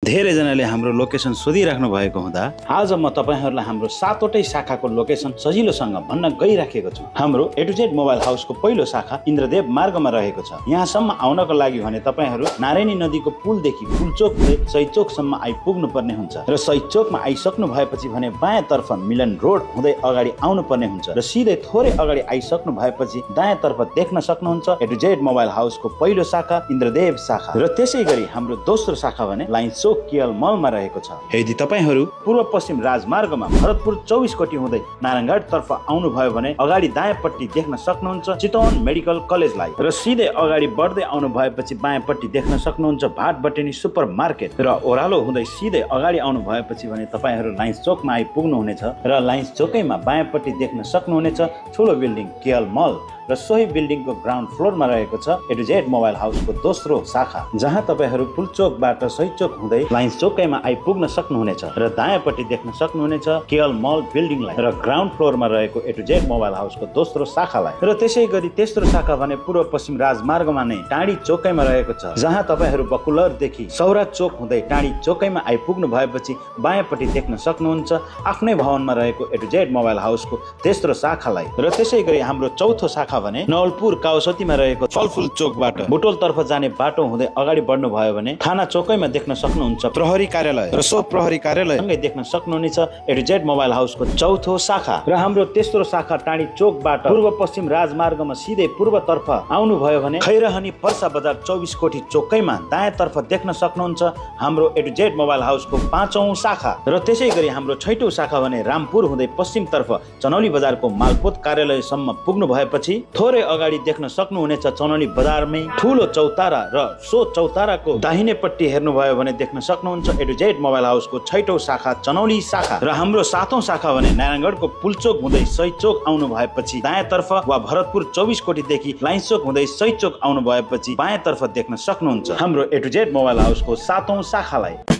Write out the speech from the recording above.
धेरैजनाले हाम्रो लोकेसन सोधिराख्नु भएको हुँदा आज म तपाईहरुलाई हाम्रो सातवटै शाखाको लोकेसन सजिलोसँग भन्न गइराखेको छु। हाम्रो A to Z मोबाइल हाउसको पहिलो शाखा इन्द्रदेव मार्गमा रहेको छ। यहाँसम्म आउनको लागि भने तपाईहरु नारायणी नदीको पुलदेखि पुलचोक हुँदै शहीद चोकसम्म आइपुग्नु पर्ने हुन्छ र शहीद चोकमा आइसक्नु भएपछि भने बायाँतर्फ मिलन रोड हुँदै अगाडि आउनु पर्ने हुन्छ र सिधै थोरै अगाडि आइसक्नु भएपछि दायाँतर्फ देख्न सक्नुहुन्छ A to Z मोबाइल हाउसको पहिलो शाखा इन्द्रदेव शाखा र त्यसैगरी हाम्रो दोस्रो शाखा भने लाइन्स चोक केएल मलमा रहेको छ। यदि तपाईहरु पूर्व पश्चिम राजमार्गमा भरतपुर 24 कोटी हुँदै नारायणगढ तर्फ आउनु भयो भने अगाडि दायाँपट्टि देख्न सक्नुहुन्छ चितवन मेडिकल कलेजलाई र सिधै अगाडि बढ्दै आउनु भएपछि बायाँपट्टि देख्न सक्नुहुन्छ भाटबटेनी सुपर मार्केट र ओरालो हुँदै सिधै अगाडि आउनु भएपछि भने तपाईहरु लाइन्स चोकमा आइपुग्नु हुनेछ र लाइन्स चोकैमा बायाँपट्टि देख्न सक्नुहुनेछ ठूलो बिल्डिङ केएल मल र सोही बिल्डिङको ग्राउन्ड फ्लोरमा रहेको छ A to Z मोबाइल हाउसको दोस्रो शाखा, जहाँ तपाईहरु पुलचोकबाट शहीद चोक हुँदै लाइन्स चोकैमा आइपुग्न सक्नुहुनेछ र दायाँपट्टि देख्न सक्नुहुनेछ केएल मल बिल्डिङलाई र ग्राउन्ड फ्लोरमा रहेको A to Z मोबाइल हाउसको दोस्रो शाखालाई र त्यसैगरी तेस्रो शाखा भने पूर्व पश्चिम राजमार्गमा नै टाढी चोकैमा रहेको छ, जहाँ तपाईहरु बकुलरदेखि सौरा चोक हुँदै टाढी चोकैमा आइपुग्नु भएपछि बायाँपट्टि देख्न सक्नुहुन्छ आफ्नै भवनमा रहेको A to Z मोबाइल हाउसको तेस्रो शाखालाई र त्यसैगरी हाम्रो चौथो शाखा भने नवलपुर काउसतीमा रहेको फलफुल चोकबाट बुटोल तर्फ जाने बाटो हुँदै अगाडि बढ्नु भयो भने थाना चोकैमा देख्न सक्नुहुन्छ प्रहरी कार्यालय र सो प्रहरी कार्यालय सँगै देख्न सक्नुहुनेछ A to Z मोबाइल हाउसको चौथो शाखा र हाम्रो तेस्रो शाखा टाढी चोकबाट पूर्व पश्चिम राजमार्गमा सिधै पूर्वतर्फ आउनु भयो भने खैरहनी पर्सा बजार 24 कोटी चोकैमा दायाँतर्फ देख्न सक्नुहुन्छ हाम्रो A to Z मोबाइल हाउसको पाँचौं शाखा र त्यसैगरी हाम्रो छैटौं शाखा भने रामपुर हुँदै पश्चिमतर्फ चनौली बजारको मालपोत कार्यालयसम्म पुग्नु भएपछि थोरै अगाडि देख्न सक्नुहुनेछ चनौली बजारमै ठूलो चौतारा र सो चौताराको दाहिनेपट्टि हेर्नुभयो भने देख्न सक्नुहुन्छ A to Z मोबाइल हाउसको छैटौं शाखा चनौली शाखा र हाम्रो सातौं शाखा भने नारायणगढको पुलचोक हुँदै शहीद चोक आउनु भएपछि दायाँतर्फ वा भरतपुर 24 कोटीदेखि लाइन्स चोक हुँदै शहीद चोक आउनु भएपछि बायाँतर्फ देख्न सक्नुहुन्छ हाम्रो A to Z मोबाइल हाउसको सातौं शाखालाई।